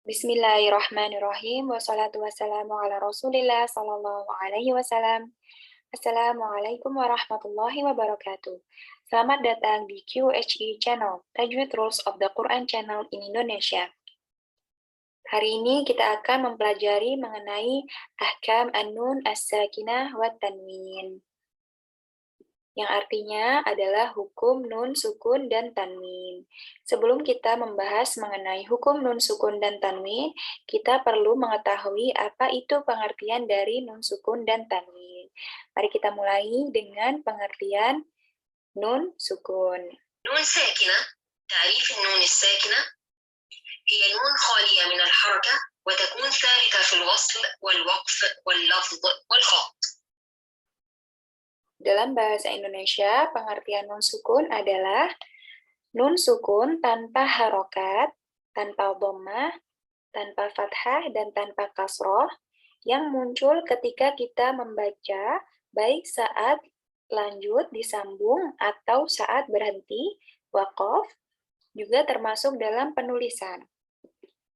Bismillahirrahmanirrahim. Wassalatu wassalamu ala Rasulillah sallallahu alaihi wasallam. Assalamualaikum warahmatullahi wabarakatuh. Selamat datang di QHE Channel, Tajwid Rules of the Quran Channel in Indonesia. Hari ini kita akan mempelajari mengenai ahkam an-nun as-sakinah wa tanwin, yang artinya adalah hukum nun sukun dan tanwin. Sebelum kita membahas mengenai hukum nun sukun dan tanwin, kita perlu mengetahui apa itu pengertian dari nun sukun dan tanwin. Mari kita mulai dengan pengertian nun sukun. نون ساكنة. تعريف النون الساكنة هي نون خالية من الحركة وتكون ثابتة في الوصل والوقف واللفظ والخط. Dalam bahasa Indonesia, pengertian nun sukun adalah nun sukun tanpa harokat, tanpa dhammah, tanpa fathah, dan tanpa kasroh, yang muncul ketika kita membaca, baik saat lanjut disambung atau saat berhenti, waqaf, juga termasuk dalam penulisan.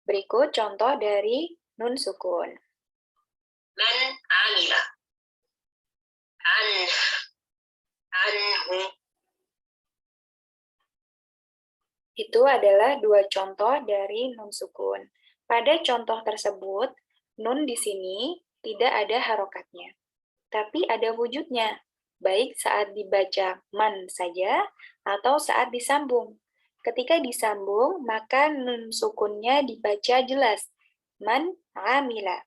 Berikut contoh dari nun sukun. من عمل عنه عنه. Itu adalah dua contoh dari nun sukun. Pada contoh tersebut, nun di sini tidak ada harokatnya, tapi ada wujudnya, baik saat dibaca man saja atau saat disambung. Ketika disambung, maka nun sukunnya dibaca jelas, man amila.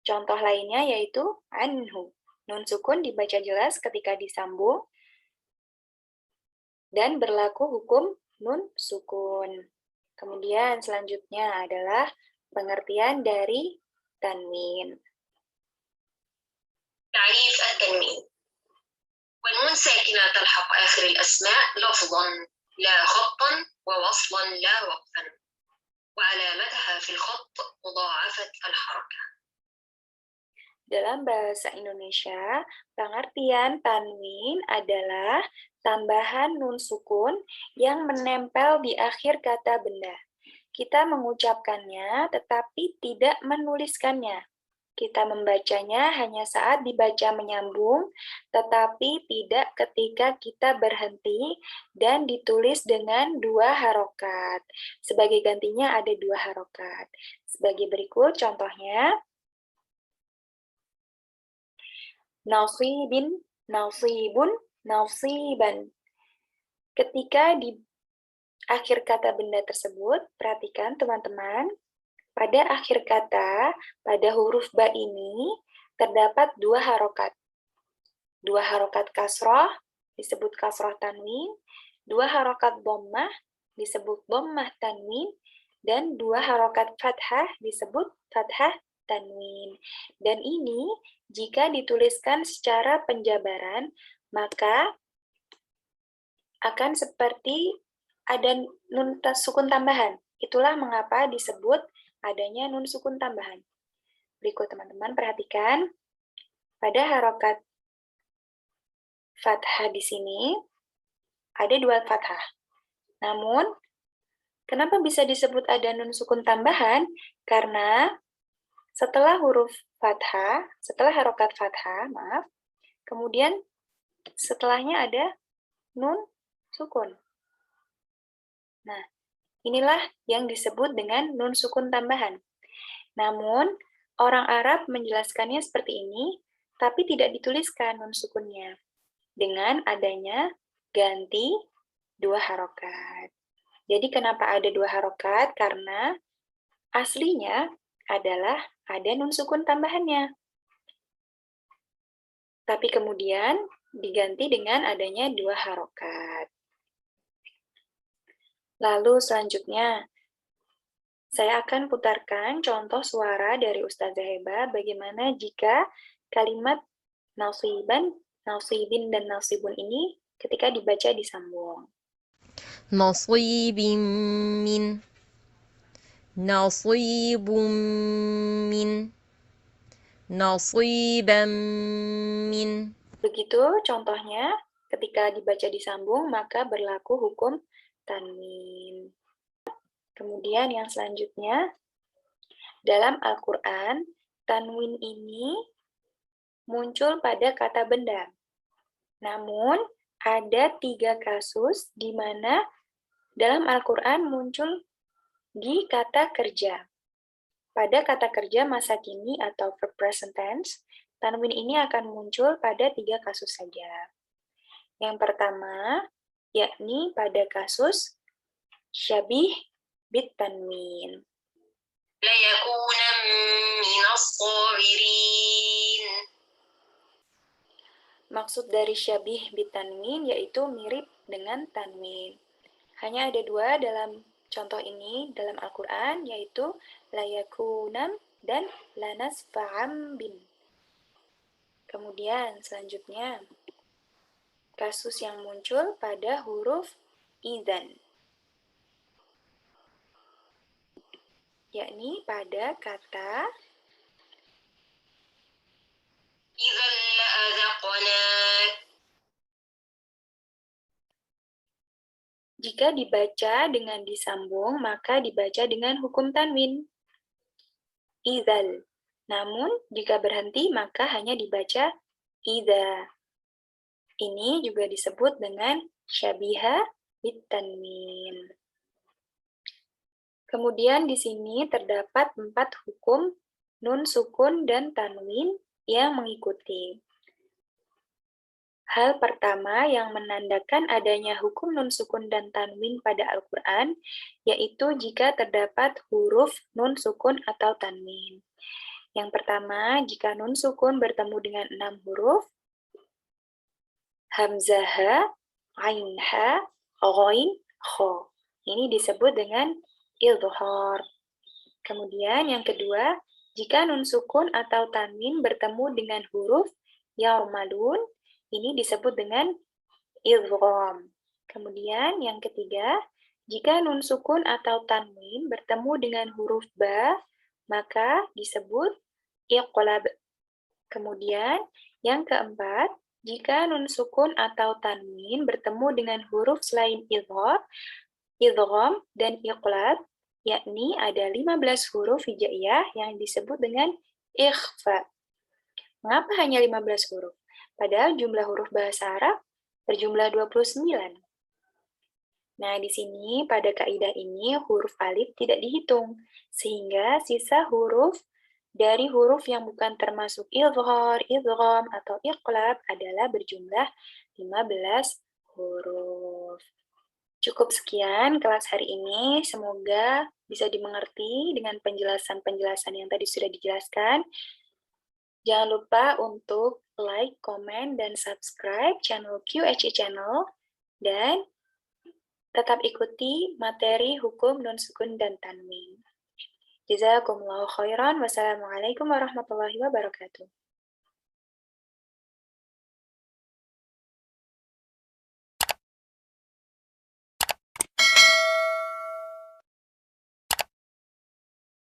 Contoh lainnya yaitu anhu. Nun sukun dibaca jelas ketika disambung dan berlaku hukum nun sukun. Kemudian selanjutnya adalah pengertian dari tanwin. تعريف التنوين. والنون ساكنة تلحق آخر الأسماء لفظا لا خطا ووصلا لا وقفا وعلامتها في الخط مضاعفة الحركة. Dalam bahasa Indonesia, pengertian tanwin adalah tambahan nun sukun yang menempel di akhir kata benda. Kita mengucapkannya tetapi tidak menuliskannya. Kita membacanya hanya saat dibaca menyambung, tetapi tidak ketika kita berhenti dan ditulis dengan dua harokat. Sebagai gantinya ada dua harokat. Sebagai berikut contohnya. Nasibin, nasibun, nasiban. Ketika di akhir kata benda tersebut, perhatikan teman-teman, pada akhir kata, pada huruf ba ini, terdapat dua harokat. Dua harokat kasroh, disebut kasroh tanwin, dua harokat dhammah, disebut dhammah tanwin, dan dua harokat fathah, disebut fathah tanwin. Dan ini, jika dituliskan secara penjabaran, maka akan seperti ada nun sukun tambahan. Itulah mengapa disebut adanya nun sukun tambahan. Berikut teman-teman perhatikan, pada harokat fathah di sini ada dua fathah. Namun, kenapa bisa disebut ada nun sukun tambahan? Karena setelah huruf fathah, setelah harokat fathah, kemudian setelahnya ada nun sukun. Nah, inilah yang disebut dengan nun sukun tambahan. Namun, orang Arab menjelaskannya seperti ini, tapi tidak dituliskan nun sukunnya, dengan adanya ganti dua harokat. Jadi kenapa ada dua harokat? Karena aslinya adalah ada nun sukun tambahannya. Tapi kemudian diganti dengan adanya dua harokat. Lalu selanjutnya, saya akan putarkan contoh suara dari Ustazah Heba bagaimana jika kalimat nasiban, nasibin, dan nasibun ini ketika dibaca disambung. Nasibin min, nasibun min, nasiban min. Begitu contohnya, ketika dibaca disambung, maka berlaku hukum tanwin. Kemudian yang selanjutnya, Dalam Al-Quran, tanwin ini muncul pada kata benda. Namun, ada 3 kasus di mana dalam Al-Quran muncul di kata kerja. Pada kata kerja masa kini atau verb present tense, tanwin ini akan muncul pada 3 kasus saja. Yang pertama, yakni pada kasus syabih bit tanwin. ليكون من الصاغرين. Maksud dari syabih bit tanwin yaitu mirip dengan tanwin. Hanya ada 2 dalam contoh ini dalam Al-Quran, yaitu layakunam dan lanasfa'am bin. Kemudian selanjutnya, kasus yang muncul pada huruf idzan, yakni pada kata إذا لأذقناك. jika dibaca dengan disambung, maka dibaca dengan hukum tanwin. Idzal. Namun, jika berhenti, maka hanya dibaca idza. Ini juga disebut dengan syabiha bit tanwin. Kemudian di sini terdapat 4 hukum nun sukun dan tanwin yang mengikuti. Hal pertama yang menandakan adanya hukum nun sukun dan tanwin pada Al-Quran, yaitu jika terdapat huruf nun sukun atau tanwin. Yang pertama, jika nun sukun bertemu dengan 6 huruf, hamzah, ain ha, ghain, kha. Ini disebut dengan idhar. Kemudian yang kedua, jika nun sukun atau tanwin bertemu dengan huruf yarmalun, ini disebut dengan idgham. Kemudian yang ketiga, jika nun sukun atau tanwin bertemu dengan huruf ba, maka disebut iqlab. Kemudian yang keempat, jika nun sukun atau tanwin bertemu dengan huruf selain idgham dan iqlab, yakni ada 15 huruf hijaiyah yang disebut dengan ikhfa. Mengapa hanya 15 huruf? Padahal jumlah huruf bahasa Arab berjumlah 29. Nah, di sini pada kaidah ini huruf alif tidak dihitung, sehingga sisa huruf dari huruf yang bukan termasuk idghar, idgham, atau iqlab adalah berjumlah 15 huruf. Cukup sekian kelas hari ini, semoga bisa dimengerti dengan penjelasan-penjelasan yang tadi sudah dijelaskan. Jangan lupa untuk like, komen, dan subscribe channel QHE Channel, dan tetap ikuti materi hukum nun sukun dan tanwin. Jazakumullahu khairan. Wassalamualaikum warahmatullahi wabarakatuh.